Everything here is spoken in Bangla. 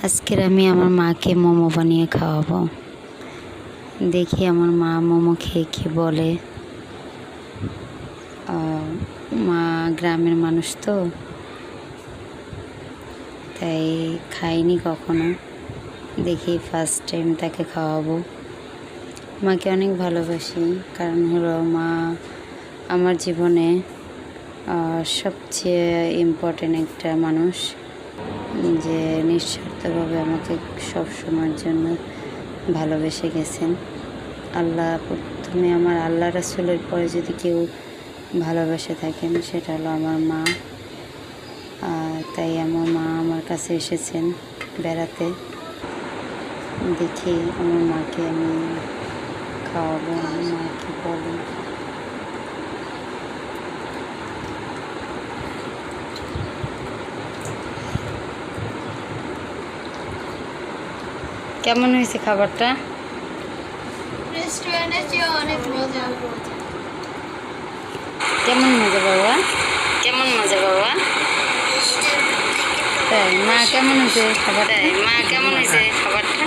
আজকের আমি আমার মাকে মোমো বানিয়ে খাওয়াবো। দেখি আমার মা মোমো খেয়ে কী বলে। মা গ্রামের মানুষ তো, তাই খাইনি কখনো। দেখি ফার্স্ট টাইম তাকে খাওয়াবো। মাকে অনেক ভালোবাসি, কারণ হলো মা আমার জীবনে সবচেয়ে ইম্পর্টেন্ট একটা মানুষ, যে নিঃস্বার্থভাবে আমাকে সব সময়ের জন্য ভালোবেসে গেছেন। প্রথমে আমার আল্লাহ রাসূলের পরে যদি কেউ ভালোবেসে থাকেন সেটা হলো আমার মা। তাই আমার মা আমার কাছে এসেছেন বেড়াতে। দেখি আমার মাকে আমি খাওয়াবো, আমার মা কি বলে। কেমন হয়েছে খাবারটা? রেস্টুরেন্টের চেয়ে অনেক মজা। কেমন মজা বাবা? কেমন মজা বাবা? তাই মা কেমন হয়েছে খাবারটা?